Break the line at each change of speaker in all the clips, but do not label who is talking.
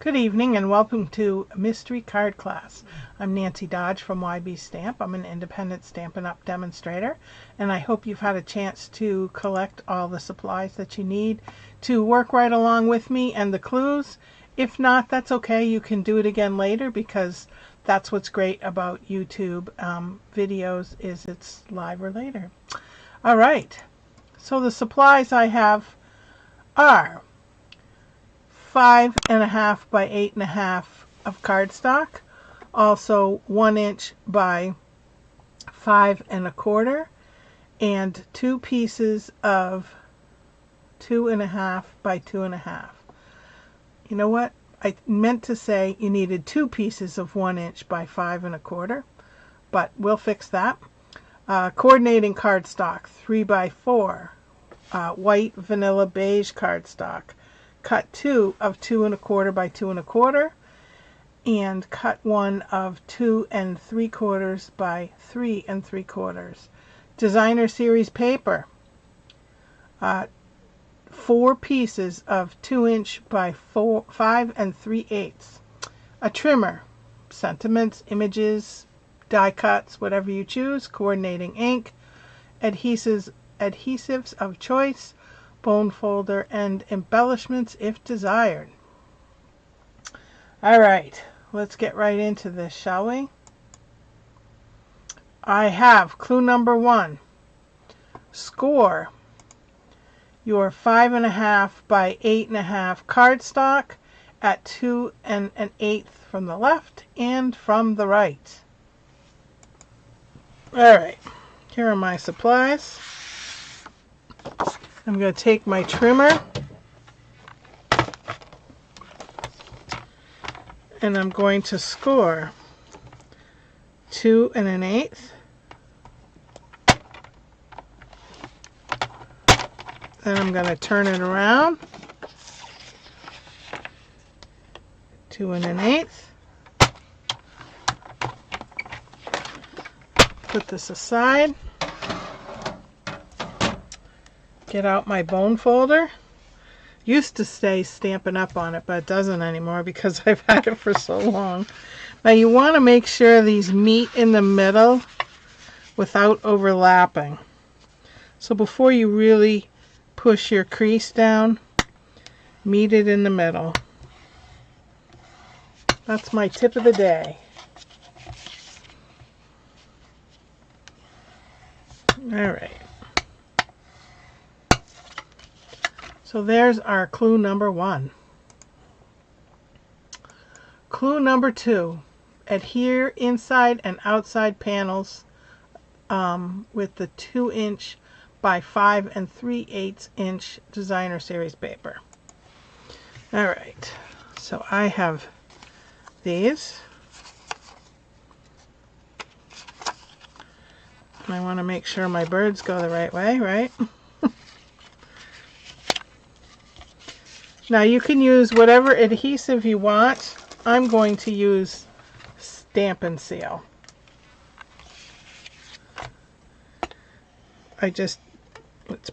Good evening and welcome to Mystery Card Class. I'm Nancy Dodge from YB Stamp. I'm an independent Stampin' Up! Demonstrator, and I hope you've had a chance to collect all the supplies that you need to work right along with me and the clues. If not, that's okay. You can do it again later because that's what's great about YouTube videos is it's live or later. All right, so the supplies I have are 5.5 by 8.5 of cardstock, also 1 inch by 5 1/4, and 2 pieces of 2.5 by 2.5. You know what? I meant to say you needed 2 pieces of 1 inch by 5 1/4, but we'll fix that. Coordinating cardstock, 3 by 4, white vanilla beige cardstock. Cut 2 of 2 1/4 by 2 1/4, and cut 1 of 2 3/4 by 3 3/4. Designer series paper, 4 pieces of 2 inch by 5 3/8. A trimmer, sentiments, images, die cuts, whatever you choose. Coordinating ink, adhesives of choice, bone folder, and embellishments if desired. All right, let's get right into this, shall we? I have clue number 1. Score your 5.5 by 8.5 cardstock at 2 1/8 from the left and from the right. All right, here are my supplies. I'm going to take my trimmer and I'm going to score 2 1/8. Then I'm going to turn it around, 2 1/8. Put this aside. Get out my bone folder. Used to say Stampin' Up! On it, but it doesn't anymore because I've had it for so long. Now you want to make sure these meet in the middle without overlapping. So before you really push your crease down, meet it in the middle. That's my tip of the day. All right. So there's our clue number 1. Clue number 2. Adhere inside and outside panels with the 2 inch by 5 3/8 inch designer series paper. All right, so I have these. I want to make sure my birds go the right way, right? Now you can use whatever adhesive you want. I'm going to use Stampin' Seal. It's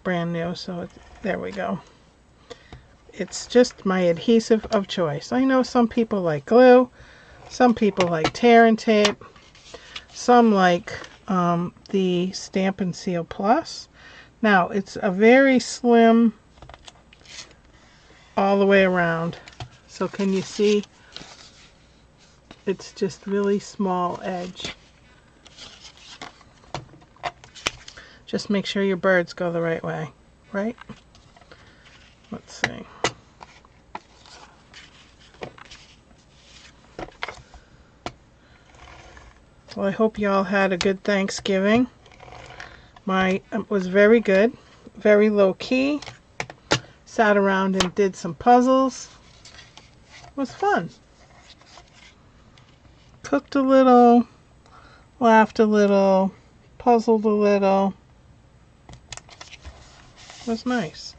brand new, so there we go. It's just my adhesive of choice. I know some people like glue, some people like tear and tape, some like the Stampin' Seal Plus. Now it's a very slim all the way around. So can you see? It's just really small edge. Just make sure your birds go the right way, right? Let's see. Well, I hope you all had a good Thanksgiving. Mine was very good, very low key. Sat around and did some puzzles. It was fun. Cooked a little, laughed a little, puzzled a little. It was nice.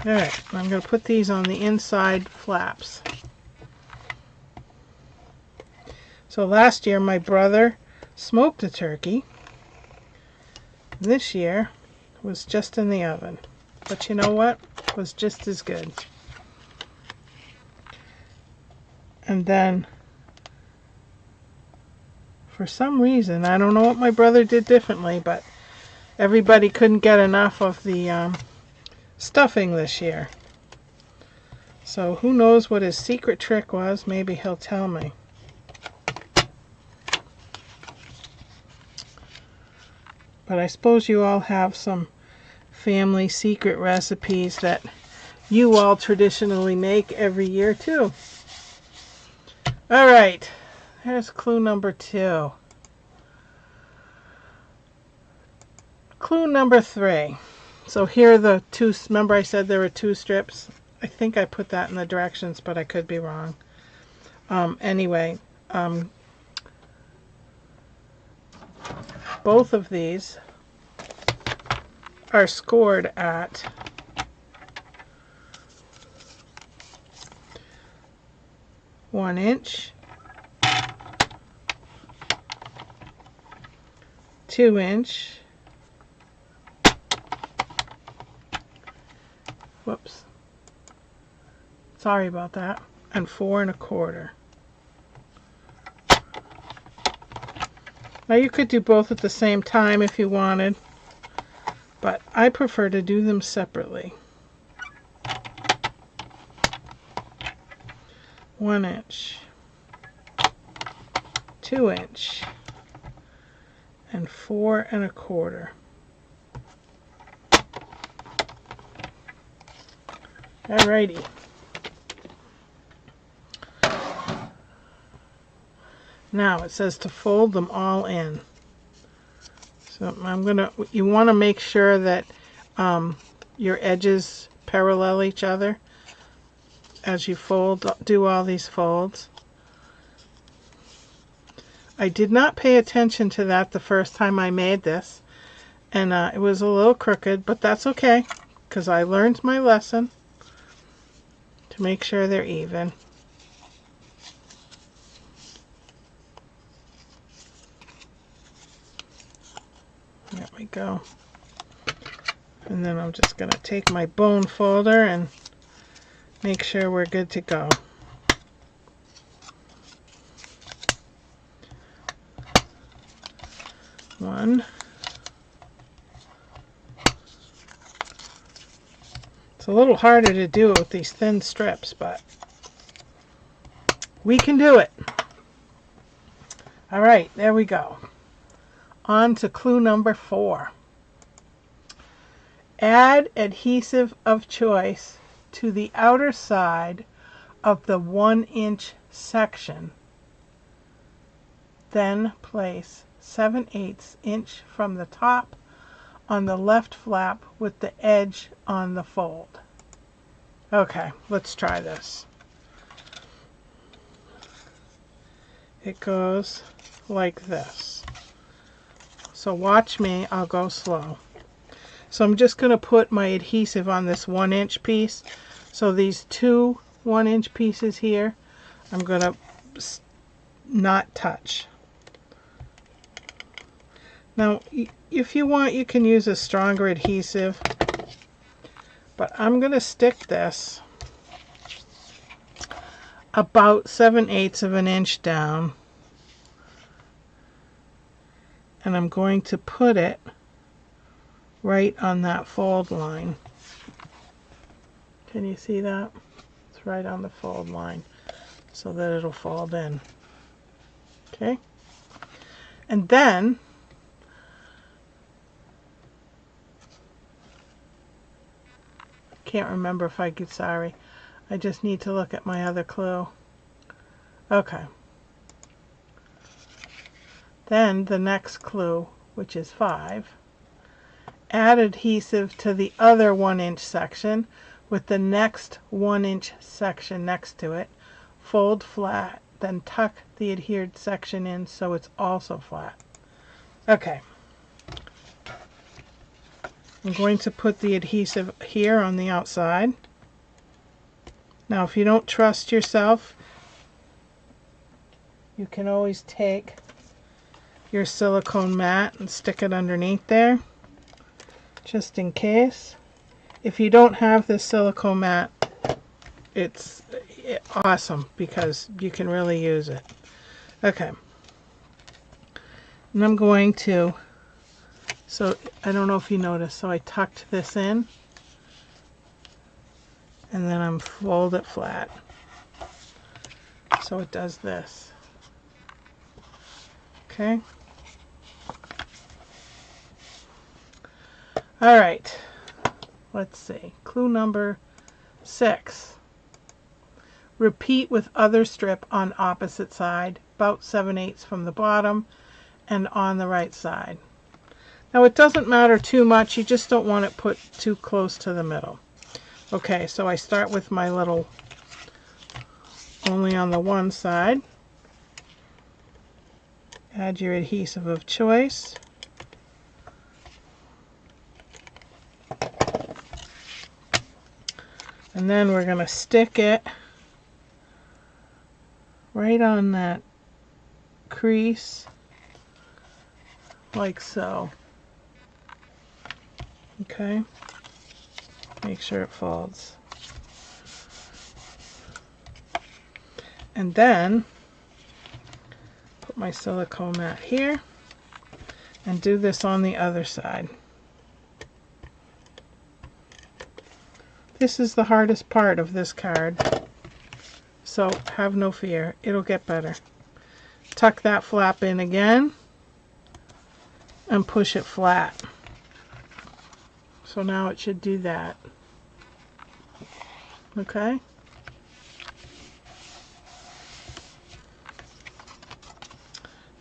Alright, I'm going to put these on the inside flaps. So last year my brother smoked a turkey. This year was just in the oven. But you know what? It was just as good. And then, for some reason, I don't know what my brother did differently, but everybody couldn't get enough of the stuffing this year. So who knows what his secret trick was? Maybe he'll tell me. But I suppose you all have some family secret recipes that you all traditionally make every year too. All right, here's clue number 2. Clue number 3. So here are the two. Remember I said there were 2 strips? I think I put that in the directions, but I could be wrong. Anyway, both of these are scored at 1 inch, 2 inch, whoops, sorry about that, and 4 1/4. Now you could do both at the same time if you wanted, but I prefer to do them separately. 1 inch, 2 inch, and 4 1/4. Alrighty. Now it says to fold them all in. So you want to make sure that your edges parallel each other as you do all these folds. I did not pay attention to that the first time I made this, and it was a little crooked, but that's okay, because I learned my lesson to make sure they're even. There we go. And then I'm just going to take my bone folder and make sure we're good to go. One. It's a little harder to do it with these thin strips, but we can do it. All right, there we go. On to clue number 4. Add adhesive of choice to the outer side of the 1 inch section. Then place 7/8 inch from the top on the left flap with the edge on the fold. Okay, let's try this. It goes like this. So watch me, I'll go slow. So I'm just going to put my adhesive on this 1 inch piece. So these 2 1 inch pieces here, I'm going to not touch. Now, if you want, you can use a stronger adhesive, but I'm going to stick this about 7/8 of an inch down, and I'm going to put it right on that fold line. Can you see that? It's right on the fold line so that it'll fold in. Okay? And then can't remember if I could, sorry. I just need to look at my other clue. Okay. Then the next clue, which is 5. Add adhesive to the other 1 inch section with the next 1 inch section next to it. Fold flat, then tuck the adhered section in so it's also flat. Okay. I'm going to put the adhesive here on the outside. Now, if you don't trust yourself, you can always take your silicone mat and stick it underneath there, just in case. If you don't have this silicone mat, it's awesome because you can really use it. Okay. And I'm going to, so I don't know if you noticed, so I tucked this in and then I'm fold it flat. So it does this. Okay. All right. Let's see. Clue number 6. Repeat with other strip on opposite side, about 7/8 from the bottom and on the right side. Now it doesn't matter too much, you just don't want it put too close to the middle. Okay, so I start with my little only on the one side. Add your adhesive of choice. And then we're going to stick it right on that crease, like so. Okay, make sure it folds. And then put my silicone mat here and do this on the other side. This is the hardest part of this card, so have no fear, it'll get better. Tuck that flap in again and push it flat. So now it should do that. Okay?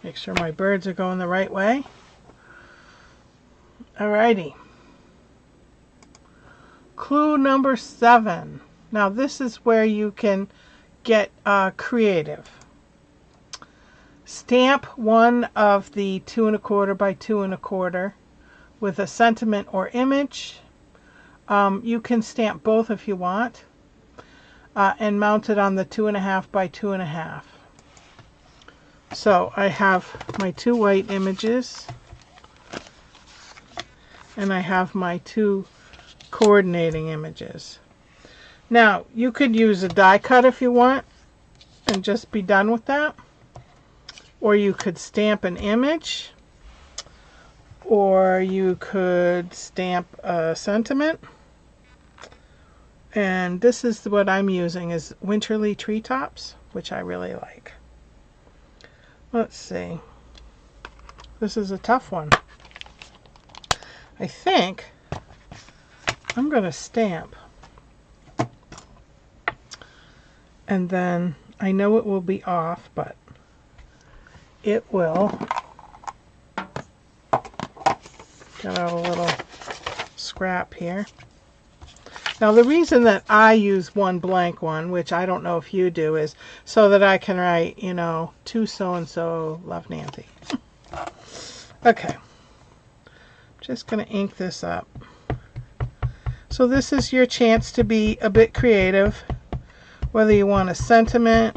Make sure my birds are going the right way. Alrighty. Clue number 7. Now this is where you can get creative. Stamp one of the 2 1/4 by 2 1/4 with a sentiment or image. You can stamp both if you want, and mount it on the 2 1/2 by 2 1/2. So I have my 2 white images and I have my 2 coordinating images. Now you could use a die cut if you want and just be done with that, or you could stamp an image, or you could stamp a sentiment. And this is what I'm using, is Winterly Treetops, which I really like. Let's see. This is a tough one. I think I'm going to stamp. And then I know it will be off, but it will. Got out a little scrap here. Now the reason that I use one blank one, which I don't know if you do, is so that I can write, you know, to so-and-so, love Nancy. Okay. Just going to ink this up. So this is your chance to be a bit creative, whether you want a sentiment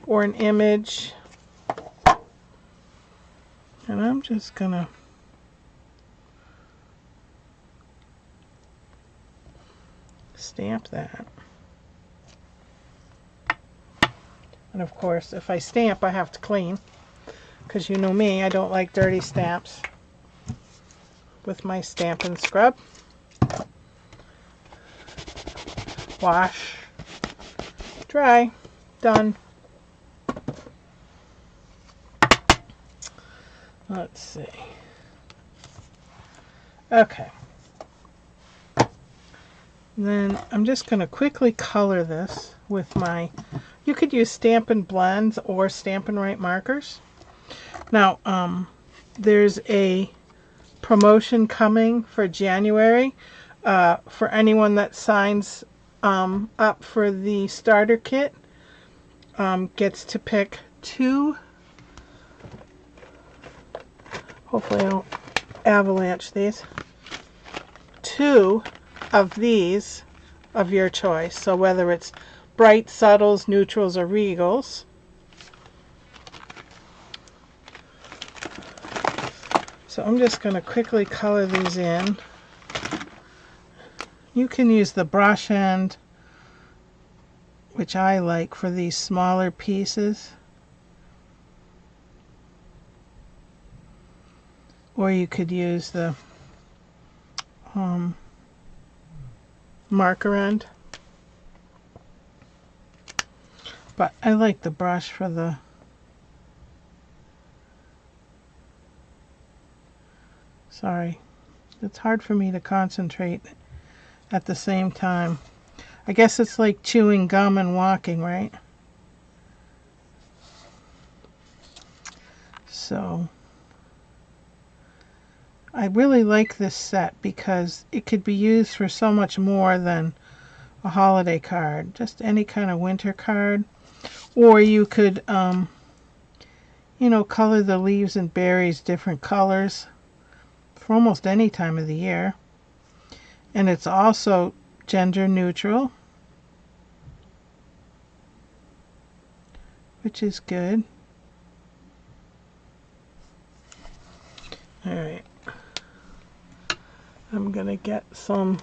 or an image. And I'm just going to stamp that. And of course, if I stamp, I have to clean, because you know me, I don't like dirty stamps. With my Stampin' Scrub. Wash. Dry. Done. Let's see. Okay. And then I'm just going to quickly color this with my, you could use Stampin' Blends or Stampin' Write markers. Now, there's a promotion coming for January for anyone that signs up for the starter kit. Gets to pick 2, hopefully I don't avalanche these, 2 of these of your choice. So whether it's bright, subtles, neutrals, or regals. So I'm just going to quickly color these in. You can use the brush end which I like for these smaller pieces. Or you could use the marker end. But I like the brush for the sorry. It's hard for me to concentrate at the same time. I guess it's like chewing gum and walking, right? So I really like this set because it could be used for so much more than a holiday card. Just any kind of winter card. Or you could, you know, color the leaves and berries different colors for almost any time of the year. And it's also gender neutral, which is good. All right. I'm going to get some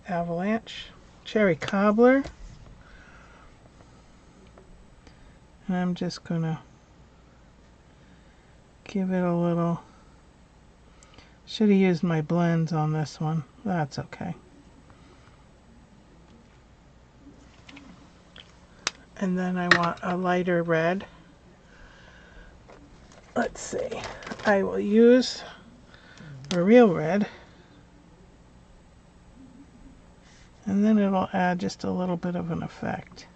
Avalanche Cherry Cobbler. And I'm just going to give it a little... Should have used my blends on this one. That's okay. And then I want a lighter red. Let's see. I will use a real red. And then it'll add just a little bit of an effect.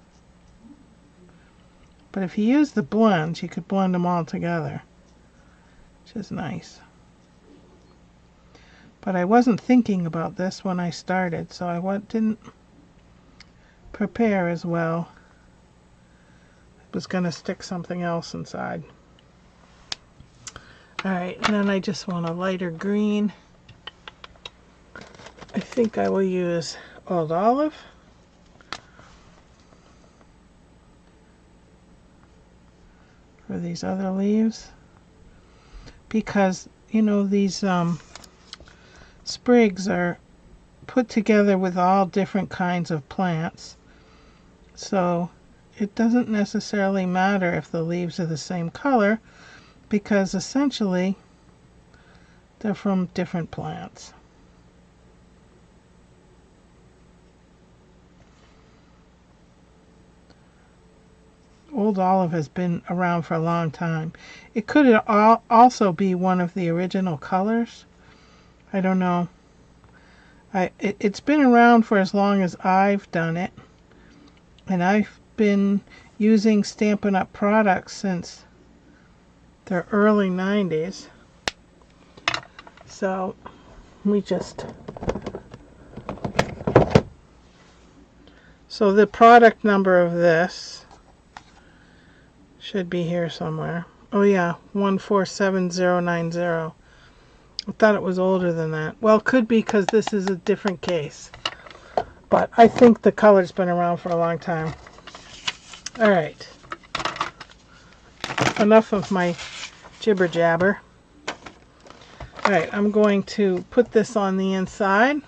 But if you use the blends, you could blend them all together, which is nice. But I wasn't thinking about this when I started, so I didn't prepare as well. I was going to stick something else inside. Alright, and then I just want a lighter green. I think I will use Old Olive. For these other leaves. Because, you know, these sprigs are put together with all different kinds of plants, so it doesn't necessarily matter if the leaves are the same color, because essentially they're from different plants. Old Olive has been around for a long time. It could also be one of the original colors. I don't know. It's been around for as long as I've done it. And I've been using Stampin' Up! Products since the early 90s. So, So the product number of this should be here somewhere. Oh yeah, 147090. I thought it was older than that. Well, it could be because this is a different case. But I think the color's been around for a long time. Alright. Enough of my jibber jabber. Alright, I'm going to put this on the inside.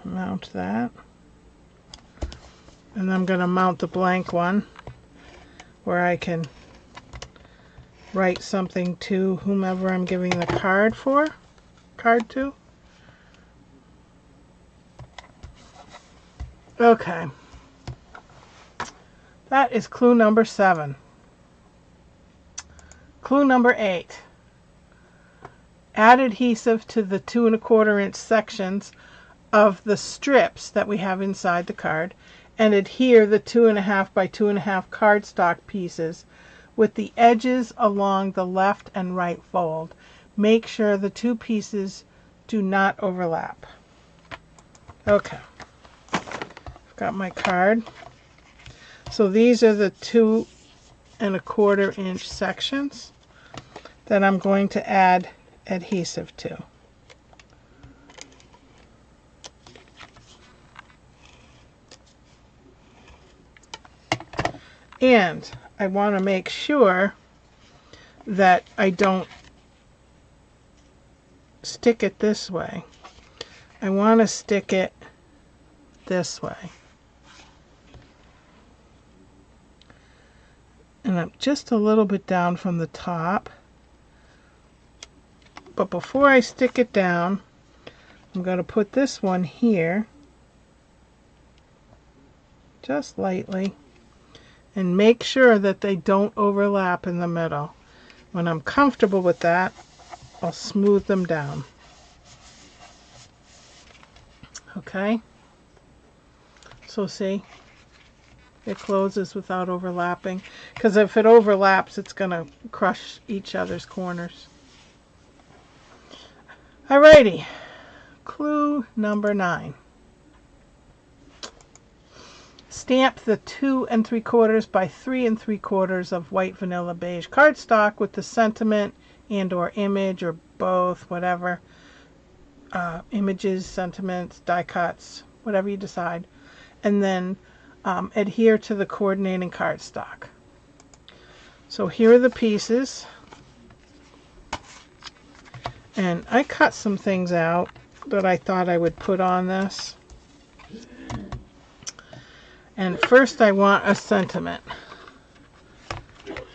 Mount that. And I'm going to mount the blank one where I can write something to whomever I'm giving the card to. Okay. That is clue number 7. Clue number 8. Add adhesive to the 2 1/4 inch sections of the strips that we have inside the card, and adhere the 2.5 by 2.5 cardstock pieces with the edges along the left and right fold. Make sure the 2 pieces do not overlap. Okay, I've got my card. So these are the 2 1/4 inch sections that I'm going to add adhesive to. And I want to make sure that I don't stick it this way. I want to stick it this way. And I'm just a little bit down from the top. But before I stick it down, I'm going to put this one here, just lightly, and make sure that they don't overlap in the middle. When I'm comfortable with that, I'll smooth them down. Okay? So see, it closes without overlapping, because if it overlaps, it's going to crush each other's corners. Alrighty, clue number 9. Stamp the 2 3/4 by 3 3/4 of white vanilla beige cardstock with the sentiment and or image or both, whatever. Images, sentiments, die cuts, whatever you decide. And then adhere to the coordinating cardstock. So here are the pieces. And I cut some things out that I thought I would put on this. And first I want a sentiment.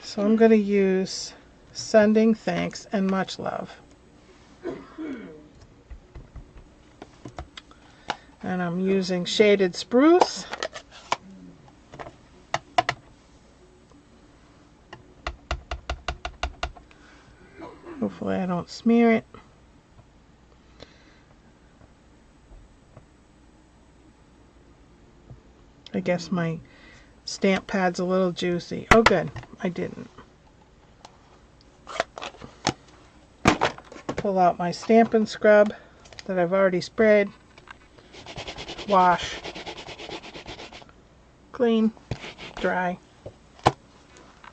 So I'm going to use Sending Thanks and Much Love. And I'm using Shaded Spruce. Hopefully I don't smear it. I guess my stamp pad's a little juicy. Oh good, I didn't. Pull out my Stampin' Scrub that I've already sprayed. Wash. Clean. Dry.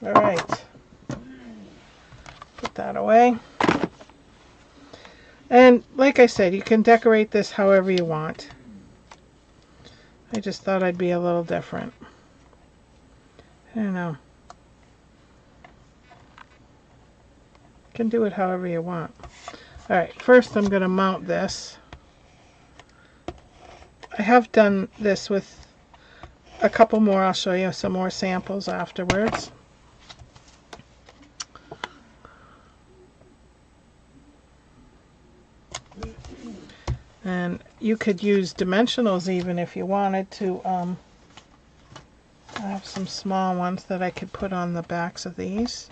Alright. Put that away. And like I said, you can decorate this however you want. I just thought I'd be a little different. I don't know. You can do it however you want. Alright, first I'm going to mount this. I have done this with a couple more. I'll show you some more samples afterwards. And you could use dimensionals even if you wanted to. I have some small ones that I could put on the backs of these.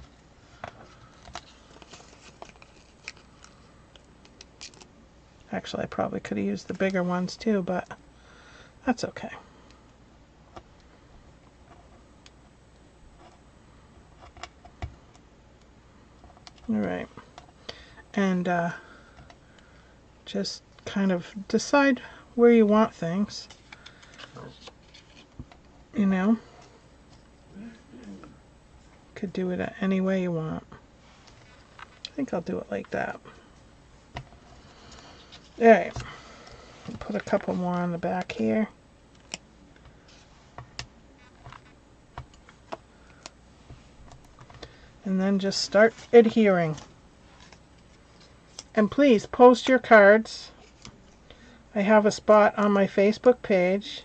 Actually, I probably could have used the bigger ones too, but that's okay. Alright. And just kind of decide where you want things. You know, could do it any way you want. I think I'll do it like that. Alright, put a couple more on the back here. And then just start adhering. And please post your cards. I have a spot on my Facebook page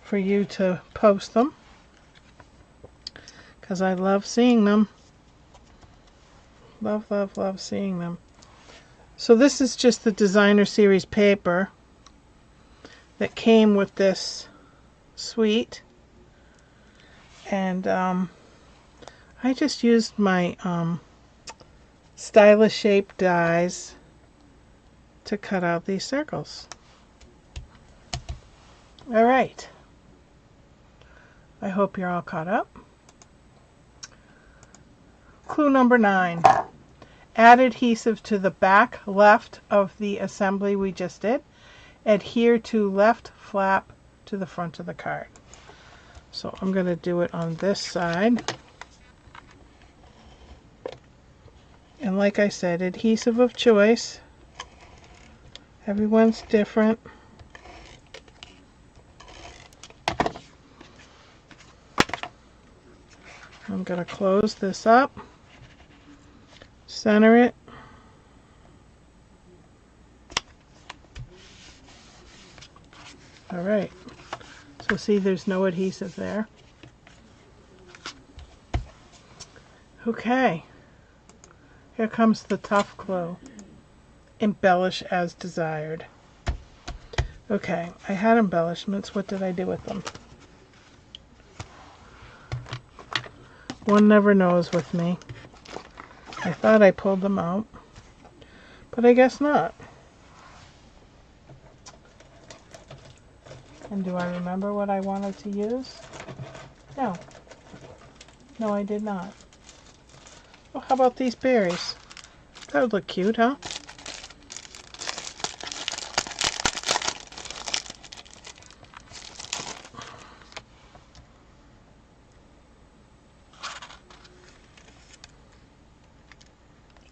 for you to post them, because I love seeing them. Love, love, love seeing them. So this is just the designer series paper that came with this suite, and I just used my stylish shaped dies to cut out these circles. Alright, I hope you're all caught up. Clue number 9. Add adhesive to the back left of the assembly we just did. Adhere to left flap to the front of the card. So I'm going to do it on this side. And like I said, adhesive of choice. Everyone's different. I'm going to close this up. Center it. All right. So see, there's no adhesive there. Okay. Here comes the tough clue. Embellish as desired. Okay, I had embellishments. What did I do with them? One never knows with me. I thought I pulled them out, but I guess not. And do I remember what I wanted to use? No. No, I did not. Oh, how about these berries? That would look cute, huh?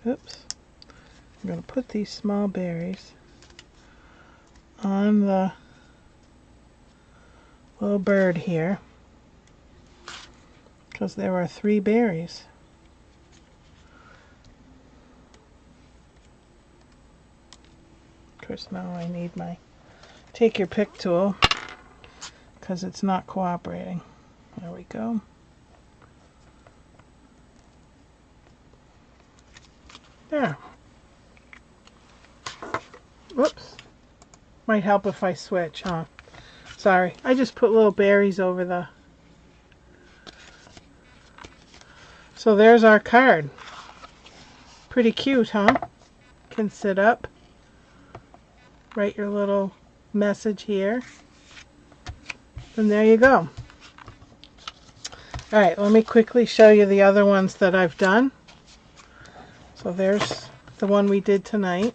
Oops. I'm going to put these small berries on the little bird here because there are 3 berries. Of course, now I need my take your pick tool because it's not cooperating. There we go. There. Whoops. Might help if I switch, huh? Sorry. I just put little berries over the... So there's our card. Pretty cute, huh? Can sit up. Write your little message here. And there you go. Alright, let me quickly show you the other ones that I've done. So there's the one we did tonight.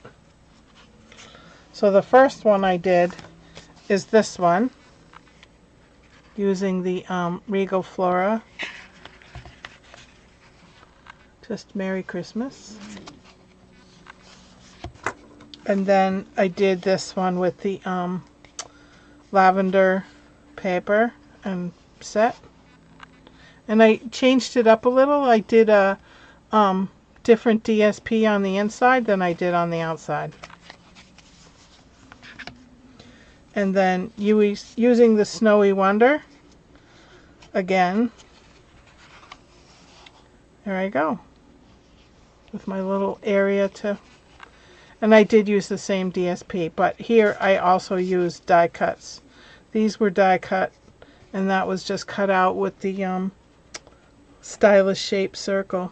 So the first one I did is this one, using the Regal Flora. Just Merry Christmas. And then I did this one with the lavender paper and set. And I changed it up a little. I did a different DSP on the inside than I did on the outside. And then using the Snowy Wonder, again, there I go, with my little area to, and I did use the same DSP, but here I also used die cuts. These were die cut, and that was just cut out with the stylish shaped circle,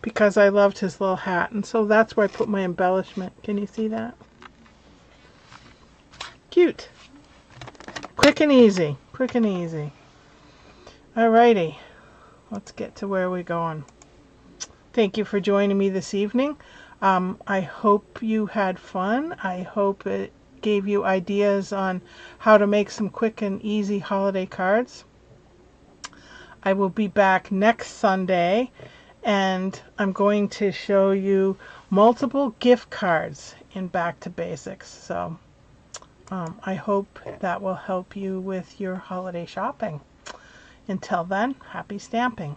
because I loved his little hat, and so that's where I put my embellishment. Can you see that? Cute. Quick and easy. Quick and easy. Alrighty. Let's get to where we're going. Thank you for joining me this evening. I hope you had fun. I hope it gave you ideas on how to make some quick and easy holiday cards. I will be back next Sunday, and I'm going to show you multiple gift cards in Back to Basics. So I hope that will help you with your holiday shopping. Until then, happy stamping.